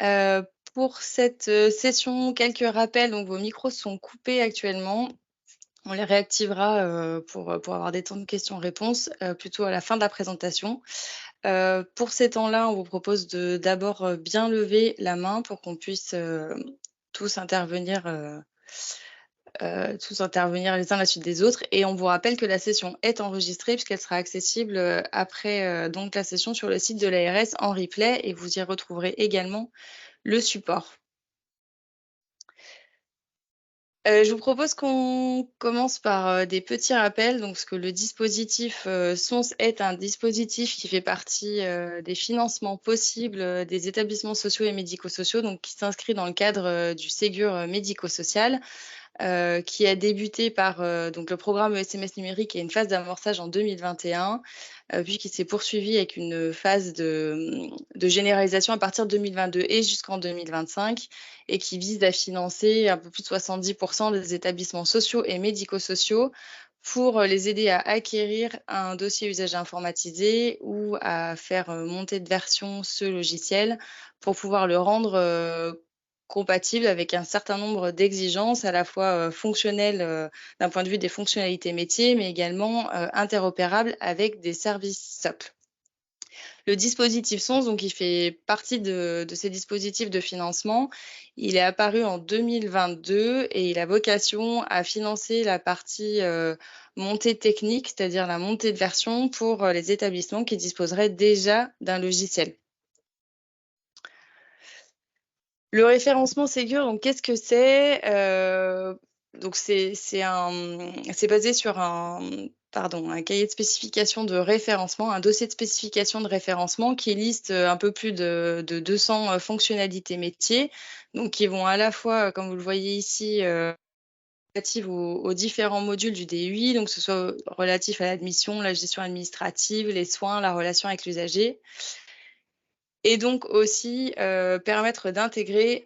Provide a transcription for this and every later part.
Heu, pour cette, session, quelques rappels, donc vos micros sont coupés actuellement. On les réactivera, pour avoir des temps de questions-réponses, plutôt à la fin de la présentation. Pour ces temps-là, on vous propose de d'abord, bien lever la main pour qu'on puisse, tous intervenir, tous intervenir les uns à la suite des autres et on vous rappelle que la session est enregistrée puisqu'elle sera accessible, après, donc la session sur le site de l'ARS en replay et vous y retrouverez également le support. Je vous propose qu'on commence par, des petits rappels. Donc parce que le dispositif, SONS est un dispositif qui fait partie, des financements possibles, des établissements sociaux et médico-sociaux, donc qui s'inscrit dans le cadre, du Ségur, médico-social. Qui a débuté par, donc le programme SMS numérique et une phase d'amorçage en 2021, puis qui s'est poursuivi avec une phase de généralisation à partir de 2022 et jusqu'en 2025 et qui vise à financer un peu plus de 70 des établissements sociaux et médico-sociaux pour, les aider à acquérir un dossier usager informatisé ou à faire, monter de version ce logiciel pour pouvoir le rendre, compatible avec un certain nombre d'exigences à la fois, fonctionnelles, d'un point de vue des fonctionnalités métiers, mais également, interopérables avec des services socles. Le dispositif SONS, donc il fait partie de ces dispositifs de financement. Il est apparu en 2022 et il a vocation à financer la partie, montée technique, c'est-à-dire la montée de version pour, les établissements qui disposeraient déjà d'un logiciel. Le référencement Ségur, donc qu'est-ce que c'est? Donc c'est basé sur un cahier de spécification de référencement, un dossier de spécification de référencement qui liste, un peu plus de 200, fonctionnalités métiers, donc qui vont à la fois, comme vous le voyez ici, relatives aux différents modules du DUI, donc que ce soit relatif à l'admission, la gestion administrative, les soins, la relation avec l'usager. Et donc aussi, permettre d'intégrer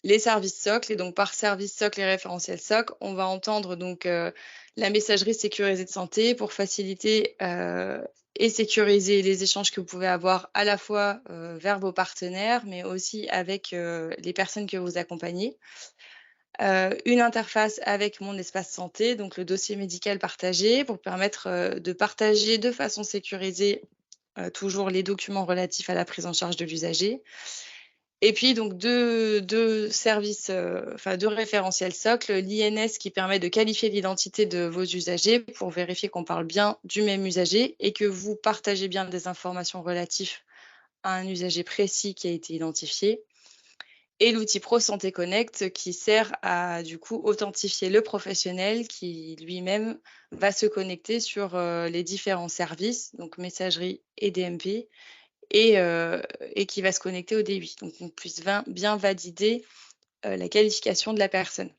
les services socles et donc par service socle et référentiel socle, on va entendre donc, la messagerie sécurisée de santé pour faciliter, et sécuriser les échanges que vous pouvez avoir à la fois, vers vos partenaires, mais aussi avec, les personnes que vous accompagnez. Une interface avec mon espace santé, donc le dossier médical partagé pour permettre, de partager de façon sécurisée toujours les documents relatifs à la prise en charge de l'usager et puis donc 2 services, enfin 2 référentiels socles, l'INS qui permet de qualifier l'identité de vos usagers pour vérifier qu'on parle bien du même usager et que vous partagez bien des informations relatives à un usager précis qui a été identifié et l'outil Pro Santé Connect qui sert à, du coup, authentifier le professionnel qui lui-même va se connecter sur, les différents services, donc messagerie et DMP et qui va se connecter au DUI. Donc on puisse bien valider, la qualification de la personne.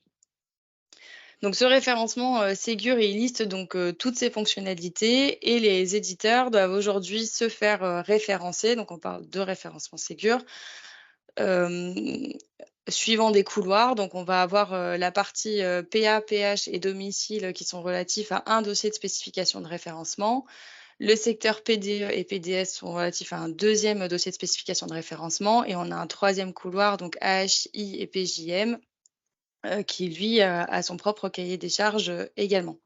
Donc ce référencement, Ségur, il liste donc, toutes ces fonctionnalités et les éditeurs doivent aujourd'hui se faire, référencer, donc on parle de référencement Ségur, hem, suivant des couloirs. Donc on va avoir, la partie, PA, PH et domicile, qui sont relatifs à un dossier de spécification de référencement. Le secteur PDE et PDS sont relatifs à un deuxième dossier de spécification de référencement et on a un troisième couloir, donc AHI et PJM, qui lui, a son propre cahier des charges, également.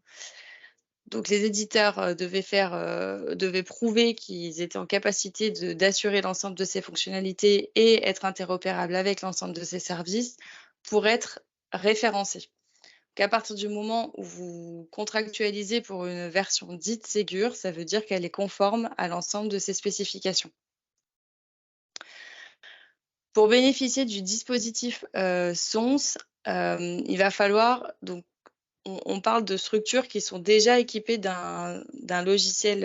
Donc les éditeurs, devaient prouver qu'ils étaient en capacité d'assurer l'ensemble de ces fonctionnalités et être interopérables avec l'ensemble de ces services pour être référencés. Qu'à partir du moment où vous contractualisez pour une version dite Ségur, ça veut dire qu'elle est conforme à l'ensemble de ces spécifications. Pour bénéficier du dispositif, SONS, il va falloir donc on parle de structures qui sont déjà équipées d'un logiciel,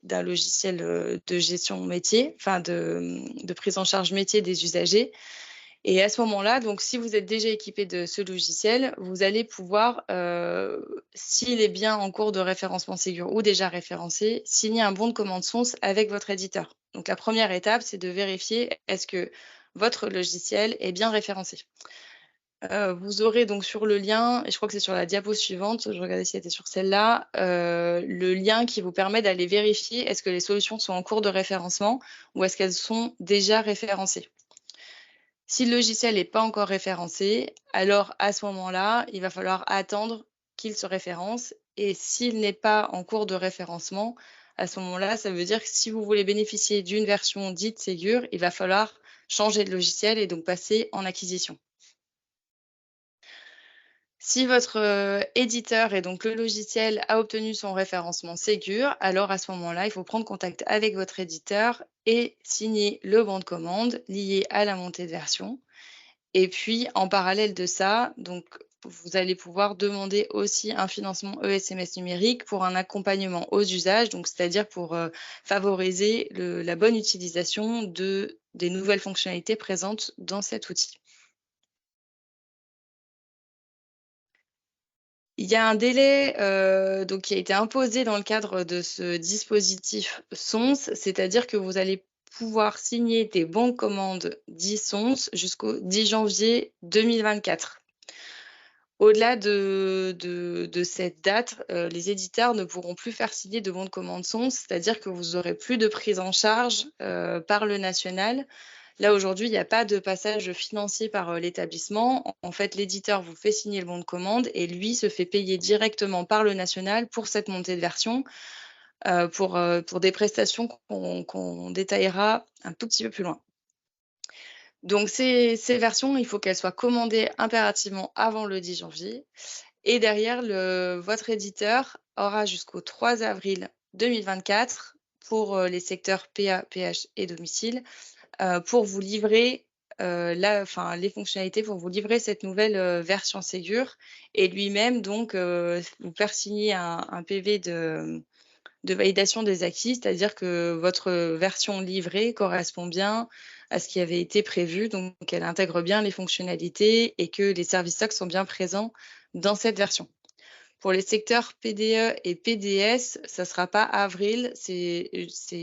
de gestion métier, enfin de prise en charge métier des usagers. Et à ce moment-là, donc si vous êtes déjà équipé de ce logiciel, vous allez pouvoir, s'il est bien en cours de référencement Ségur ou déjà référencé, signer un bon de commande SONS avec votre éditeur. Donc la première étape, c'est de vérifier est-ce que votre logiciel est bien référencé. Vous aurez donc sur le lien et je crois que c'est sur la diapo suivante, je regardais si elle était sur celle-là, le lien qui vous permet d'aller vérifier est-ce que les solutions sont en cours de référencement ou est-ce qu'elles sont déjà référencées. Si le logiciel n'est pas encore référencé, alors à ce moment-là, il va falloir attendre qu'il se référence et s'il n'est pas en cours de référencement, à ce moment-là, ça veut dire que si vous voulez bénéficier d'une version dite Ségur, il va falloir changer de logiciel et donc passer en acquisition. Si votre éditeur et donc le logiciel a obtenu son référencement Ségur, alors à ce moment-là, il faut prendre contact avec votre éditeur et signer le bon de commande lié à la montée de version. Et puis, en parallèle de ça, donc vous allez pouvoir demander aussi un financement ESMS numérique pour un accompagnement aux usages, donc c'est-à-dire pour favoriser la bonne utilisation des nouvelles fonctionnalités présentes dans cet outil. Il y a un délai donc qui a été imposé dans le cadre de ce dispositif SONS, c'est-à-dire que vous allez pouvoir signer des bons de commande dits SONS jusqu'au 10 janvier 2024. Au-delà de cette date, les éditeurs ne pourront plus faire signer de bons de commande SONS, c'est-à-dire que vous aurez plus de prise en charge par le national. Là, aujourd'hui, il n'y a pas de passage financier par l'établissement. En fait, l'éditeur vous fait signer le bon de commande et lui se fait payer directement par le national pour cette montée de version, pour des prestations qu'on détaillera un tout petit peu plus loin. Donc ces versions, il faut qu'elles soient commandées impérativement avant le 10 janvier et derrière votre éditeur aura jusqu'au 3 avril 2024 pour, les secteurs PA, PH et domicile, pour vous livrer, les fonctionnalités pour vous livrer cette nouvelle, version Ségur et lui-même donc, vous faire signer un PV de validation des acquis, c'est-à-dire que votre version livrée correspond bien à ce qui avait été prévu, donc elle intègre bien les fonctionnalités et que les services SOC sont bien présents dans cette version. Pour les secteurs PDE et PDS, ça ne sera pas avril, c'est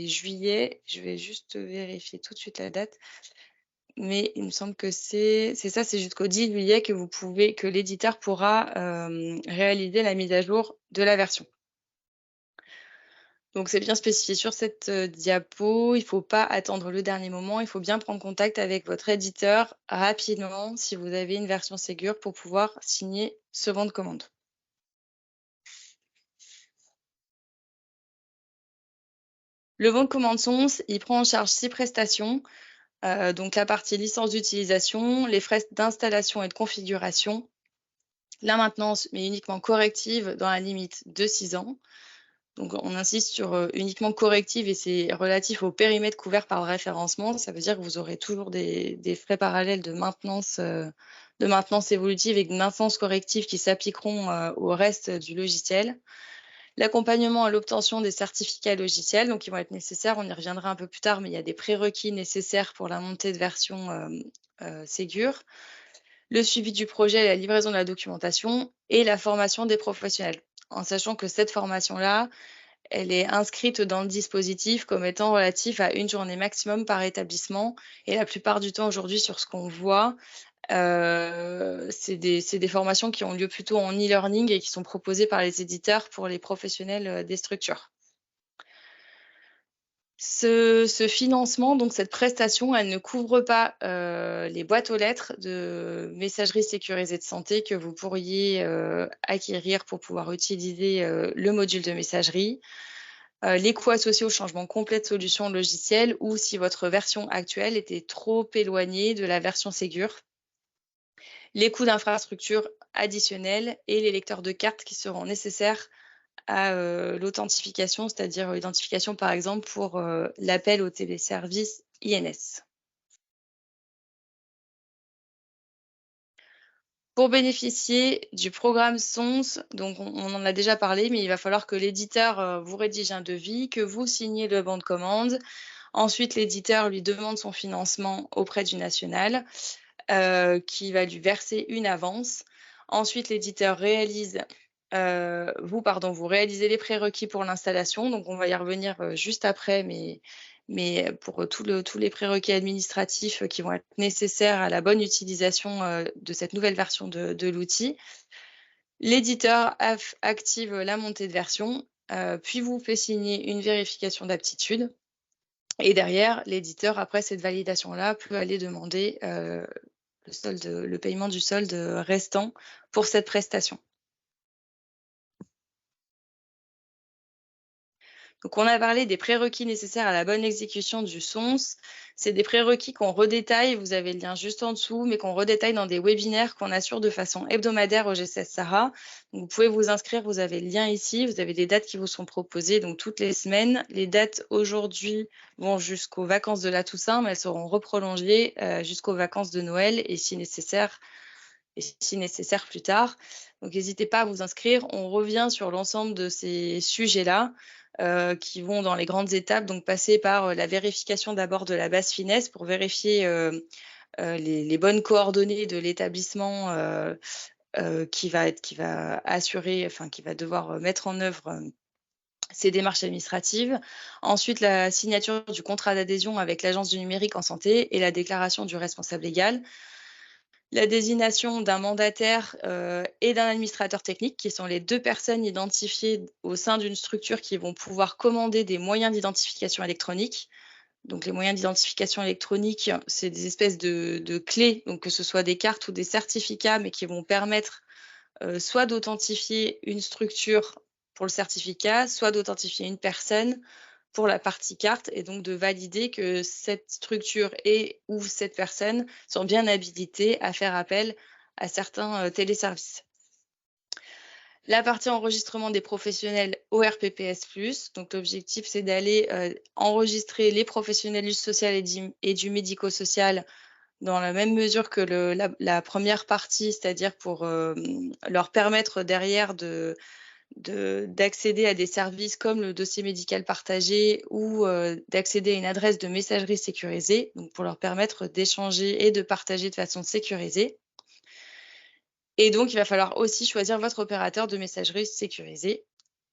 juillet. Je vais juste vérifier tout de suite la date, mais il me semble que c'est ça, c'est jusqu'au 10 juillet que l'éditeur pourra, réaliser la mise à jour de la version. Donc c'est bien spécifié sur cette, diapo, il ne faut pas attendre le dernier moment, il faut bien prendre contact avec votre éditeur rapidement si vous avez une version Ségur pour pouvoir signer ce bon de commande. Le bon de commande SONS, il prend en charge 6 prestations, donc la partie licence d'utilisation, les frais d'installation et de configuration, la maintenance, mais uniquement corrective dans la limite de 6 ans. Donc on insiste sur, uniquement corrective et c'est relatif au périmètre couvert par le référencement. Ça veut dire que vous aurez toujours des frais parallèles de maintenance évolutive et de maintenance corrective qui s'appliqueront, au reste du logiciel. L'accompagnement à l'obtention des certificats logiciels, donc ils vont être nécessaires, on y reviendra un peu plus tard, mais il y a des prérequis nécessaires pour la montée de version, Ségur. Le suivi du projet, la livraison de la documentation et la formation des professionnels. En sachant que cette formation-là, elle est inscrite dans le dispositif comme étant relatif à 1 journée maximum par établissement et la plupart du temps aujourd'hui sur ce qu'on voit, c'est des formations qui ont lieu plutôt en e-learning et qui sont proposées par les éditeurs pour les professionnels, des structures. Ce financement, donc cette prestation, elle ne couvre pas, les boîtes aux lettres de messagerie sécurisée de santé que vous pourriez, acquérir pour pouvoir utiliser, le module de messagerie. Les coûts associés au changement complet de solution logicielle ou si votre version actuelle était trop éloignée de la version Ségur. Les coûts d'infrastructure additionnels et les lecteurs de cartes qui seront nécessaires à, l'authentification, c'est-à-dire, l'identification par exemple pour, l'appel au téléservice INS. Pour bénéficier du programme SONS, donc on en a déjà parlé, mais il va falloir que l'éditeur, vous rédige un devis, que vous signiez le bon de commande. Ensuite, l'éditeur lui demande son financement auprès du national, qui va lui verser une avance. Ensuite, l'éditeur vous réalisez les prérequis pour l'installation, donc on va y revenir, juste après, mais pour tous les prérequis administratifs, qui vont être nécessaires à la bonne utilisation, de cette nouvelle version de l'outil. L'éditeur active la montée de version, puis vous fait signer une vérification d'aptitude Et derrière, l'éditeur, après cette validation-là, peut aller demander le paiement du solde restant pour cette prestation. Donc, on a parlé des prérequis nécessaires à la bonne exécution du SONS. C'est des prérequis qu'on redétaille, vous avez le lien juste en dessous, mais qu'on redétaille dans des webinaires qu'on assure de façon hebdomadaire au G16 Sahara. Donc, vous pouvez vous inscrire, vous avez le lien ici, vous avez des dates qui vous sont proposées, donc toutes les semaines. Les dates aujourd'hui vont jusqu'aux vacances de la Toussaint, mais elles seront reprolongées jusqu'aux vacances de Noël et si nécessaire plus tard. Donc, n'hésitez pas à vous inscrire. On revient sur l'ensemble de ces sujets-là qui vont dans les grandes étapes, donc passer par la vérification d'abord de la base finesse pour vérifier les bonnes coordonnées de l'établissement qui va assurer, enfin qui va devoir mettre en œuvre ces démarches administratives. Ensuite, la signature du contrat d'adhésion avec l'Agence du numérique en santé et la déclaration du responsable légal. La désignation d'un mandataire et d'un administrateur technique, qui sont les 2 personnes identifiées au sein d'une structure qui vont pouvoir commander des moyens d'identification électronique. Donc, les moyens d'identification électronique, c'est des espèces de clés, donc que ce soit des cartes ou des certificats, mais qui vont permettre soit d'authentifier une structure pour le certificat, soit d'authentifier une personne pour la partie carte et donc de valider que cette structure et ou cette personne sont bien habilitées à faire appel à certains téléservices. La partie enregistrement des professionnels au RPPS+, donc l'objectif c'est d'aller enregistrer les professionnels du social et du médico-social dans la même mesure que la première partie, c'est-à-dire pour leur permettre derrière d'accéder à des services comme le dossier médical partagé ou d'accéder à une adresse de messagerie sécurisée, donc pour leur permettre d'échanger et de partager de façon sécurisée. Et donc, il va falloir aussi choisir votre opérateur de messagerie sécurisée.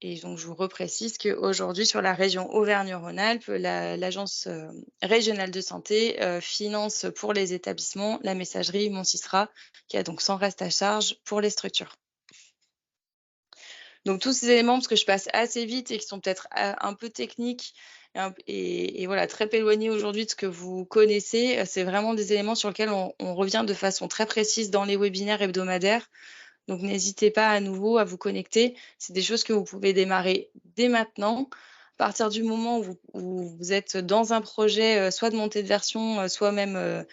Et donc, je vous reprécise qu'aujourd'hui, sur la région Auvergne-Rhône-Alpes, l'Agence régionale de santé finance pour les établissements la messagerie Monsisra, qui a donc sans reste à charge pour les structures. Donc tous ces éléments, parce que je passe assez vite et qui sont peut-être un peu techniques et voilà, très éloignés aujourd'hui de ce que vous connaissez, c'est vraiment des éléments sur lesquels on revient de façon très précise dans les webinaires hebdomadaires. Donc n'hésitez pas à nouveau à vous connecter. C'est des choses que vous pouvez démarrer dès maintenant. À partir du moment où vous êtes dans un projet, soit de montée de version, soit même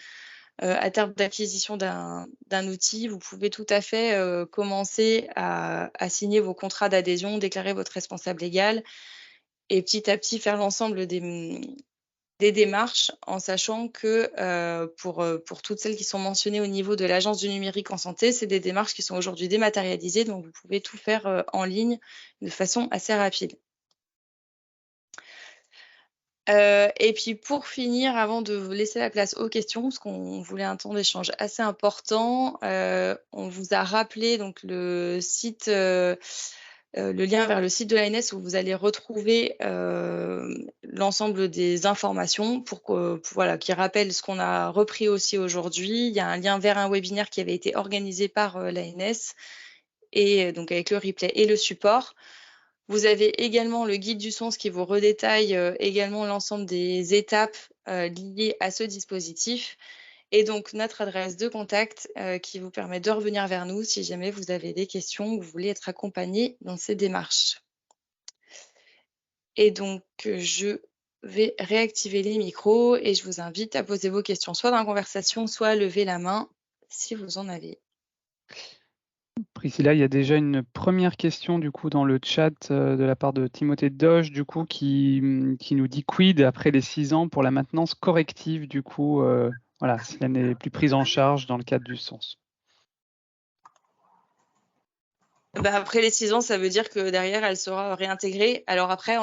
à terme d'acquisition d'un outil, vous pouvez tout à fait commencer à signer vos contrats d'adhésion, déclarer votre responsable légal et petit à petit faire l'ensemble des démarches en sachant que pour toutes celles qui sont mentionnées au niveau de l'Agence du numérique en santé, c'est des démarches qui sont aujourd'hui dématérialisées, donc vous pouvez tout faire en ligne de façon assez rapide. Et puis pour finir, avant de vous laisser la place aux questions, parce qu'on voulait un temps d'échange assez important, on vous a rappelé donc le site, le lien vers le site de l'ANS où vous allez retrouver l'ensemble des informations voilà, qui rappelle ce qu'on a repris aussi aujourd'hui. Il y a un lien vers un webinaire qui avait été organisé par l'ANS et donc avec le replay et le support. Vous avez également le guide du SONS qui vous redétaille également l'ensemble des étapes liées à ce dispositif et donc notre adresse de contact qui vous permet de revenir vers nous si jamais vous avez des questions ou vous voulez être accompagné dans ces démarches. Et donc je vais réactiver les micros et je vous invite à poser vos questions soit dans la conversation, soit à lever la main si vous en avez. Priscilla, il y a déjà une première question du coup dans le chat de la part de Timothée Doge du coup qui nous dit quid après les 6 ans pour la maintenance corrective du coup voilà, si elle n'est plus prise en charge dans le cadre du SONS. Bah, après les 6 ans, ça veut dire que derrière, elle sera réintégrée. Alors après,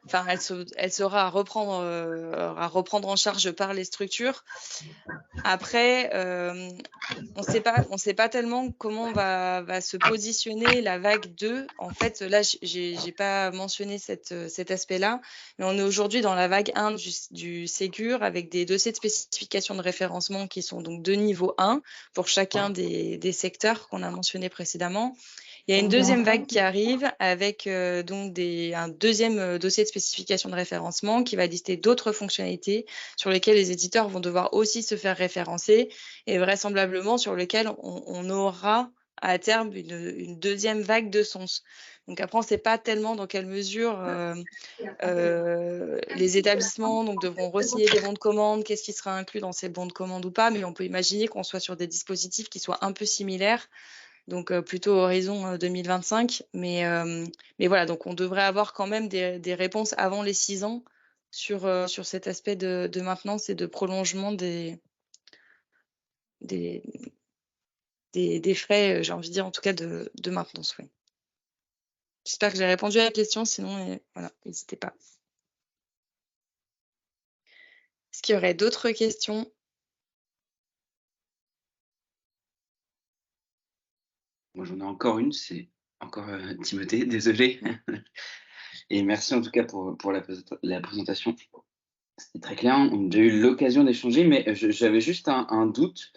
elle sera à reprendre en charge par les structures. Après, on sait pas tellement comment va se positionner la vague 2. En fait, là, j'ai pas mentionné cet aspect-là, mais on est aujourd'hui dans la vague 1 du Ségur avec des dossiers de spécification de référencement qui sont donc de niveau 1 pour chacun des secteurs qu'on a mentionnés précédemment. Il y a une deuxième vague qui arrive avec donc un deuxième dossier de spécification de référencement qui va lister d'autres fonctionnalités sur lesquelles les éditeurs vont devoir aussi se faire référencer et vraisemblablement sur lesquelles on aura à terme une deuxième vague de sens. Donc après, on ne sait pas tellement dans quelle mesure les établissements donc, devront re-signer des bons de commande, qu'est-ce qui sera inclus dans ces bons de commande ou pas, mais on peut imaginer qu'on soit sur des dispositifs qui soient un peu similaires, donc plutôt horizon 2025. Mais voilà, donc on devrait avoir quand même des réponses avant les 6 ans sur cet aspect de maintenance et de prolongement des frais, j'ai envie de dire en tout cas de maintenance. Oui. J'espère que j'ai répondu à la question, sinon voilà, n'hésitez pas. Est-ce qu'il y aurait d'autres questions? Moi, j'en ai encore une, c'est encore Timothée, désolé. Et merci en tout cas pour la présentation. C'était très clair, on a déjà eu l'occasion d'échanger, mais j'avais juste un doute.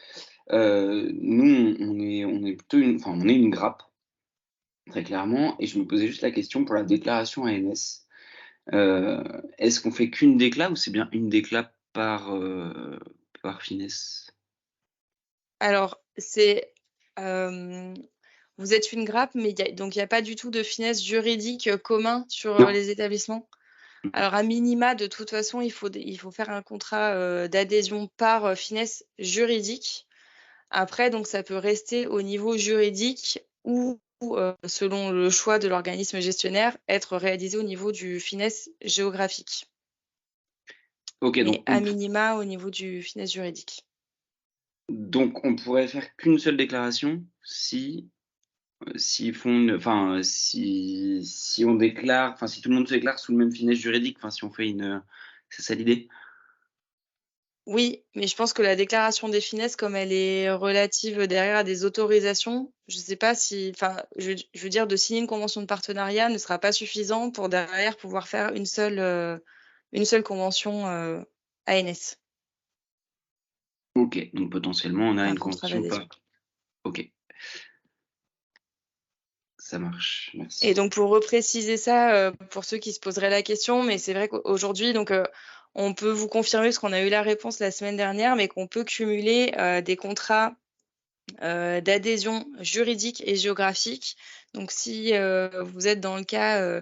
Nous, on est plutôt on est une grappe, très clairement, et je me posais juste la question pour la déclaration ANS. Est-ce qu'on fait qu'une décla ou c'est bien une décla par finesse? Alors, vous êtes une grappe, mais donc il n'y a pas du tout de finesse juridique commun sur les établissements. Alors, à minima, de toute façon, il faut faire un contrat d'adhésion par finesse juridique. Après, donc, ça peut rester au niveau juridique ou, selon le choix de l'organisme gestionnaire, être réalisé au niveau du finesse géographique. Ok, mais donc à minima, au niveau du finesse juridique. Donc, on pourrait faire qu'une seule déclaration si si on déclare, si tout le monde se déclare sous le même finesse juridique, si on fait c'est ça l'idée? Oui, mais je pense que la déclaration des finesses, comme elle est relative derrière à des autorisations, je ne sais pas si, je veux dire, de signer une convention de partenariat ne sera pas suffisant pour derrière pouvoir faire une seule convention ANS. Ok, donc potentiellement on a Un une contrat convention d'adhésion. Ok. Ça marche, merci. Et donc pour repréciser ça, pour ceux qui se poseraient la question, mais c'est vrai qu'aujourd'hui, donc on peut vous confirmer, parce qu'on a eu la réponse la semaine dernière, mais qu'on peut cumuler des contrats d'adhésion juridique et géographique. Donc si vous êtes dans le cas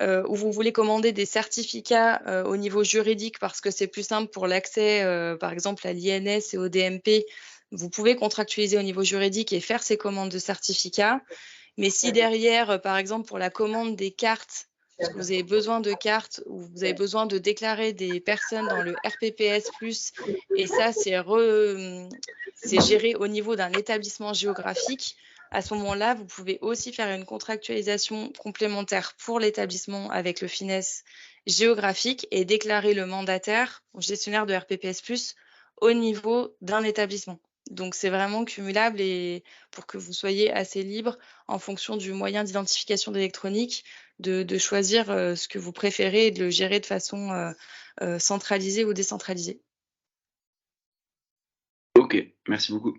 où vous voulez commander des certificats au niveau juridique parce que c'est plus simple pour l'accès, par exemple, à l'INS et au DMP, vous pouvez contractualiser au niveau juridique et faire ces commandes de certificats. Mais si derrière, par exemple, pour la commande des cartes, parce que vous avez besoin de cartes ou vous avez besoin de déclarer des personnes dans le RPPS+, et ça, c'est géré au niveau d'un établissement géographique, à ce moment-là, vous pouvez aussi faire une contractualisation complémentaire pour l'établissement avec le finesse géographique et déclarer le mandataire ou gestionnaire de RPPS+, au niveau d'un établissement. Donc, c'est vraiment cumulable et pour que vous soyez assez libre en fonction du moyen d'identification d'électronique, de choisir ce que vous préférez et de le gérer de façon centralisée ou décentralisée. Ok, merci beaucoup.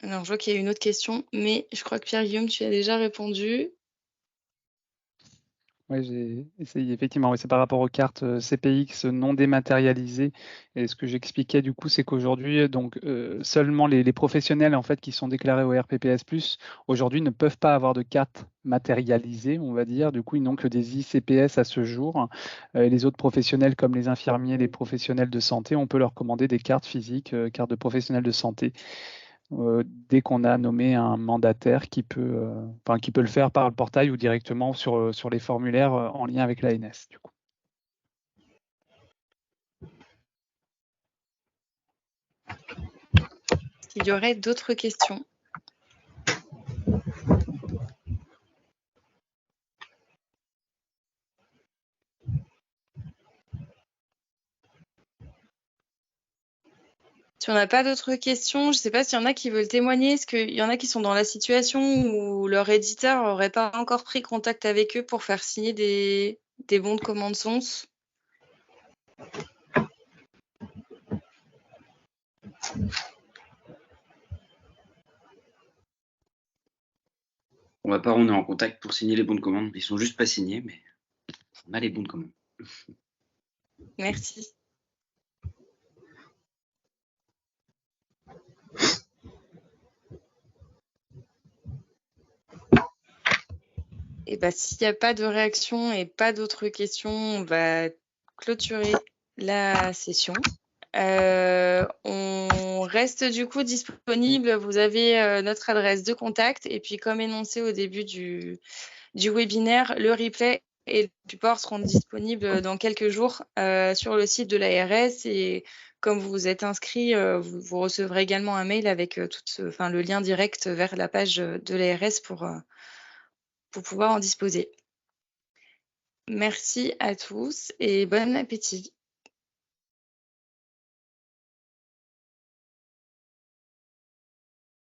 Alors, je vois qu'il y a une autre question, mais je crois que Pierre-Guillaume, tu as déjà répondu. Oui, j'ai essayé, effectivement. Oui, c'est par rapport aux cartes CPX non dématérialisées. Et ce que j'expliquais du coup, c'est qu'aujourd'hui, donc seulement les professionnels en fait qui sont déclarés au RPPS+, aujourd'hui ne peuvent pas avoir de carte matérialisée, on va dire. Du coup, ils n'ont que des ICPS à ce jour. Et les autres professionnels comme les infirmiers, les professionnels de santé, on peut leur commander des cartes physiques, cartes de professionnels de santé. Dès qu'on a nommé un mandataire qui peut le faire par le portail ou directement sur les formulaires en lien avec l'ANS. Du coup. S'il y aurait d'autres questions. Si on n'a pas d'autres questions, je ne sais pas s'il y en a qui veulent témoigner. Est-ce qu'il y en a qui sont dans la situation où leur éditeur n'aurait pas encore pris contact avec eux pour faire signer des bons de commande SONS? Pour ma part, on est en contact pour signer les bons de commande. Ils sont juste pas signés, mais on a les bons de commande. Merci. Et bah, s'il n'y a pas de réaction et pas d'autres questions, on va clôturer la session. On reste du coup disponible. Vous avez notre adresse de contact et puis comme énoncé au début du webinaire, le replay et le support seront disponibles dans quelques jours sur le site de l'ARS et comme vous vous êtes inscrit, vous recevrez également un mail avec le lien direct vers la page de l'ARS pour pouvoir en disposer. Merci à tous et bon appétit.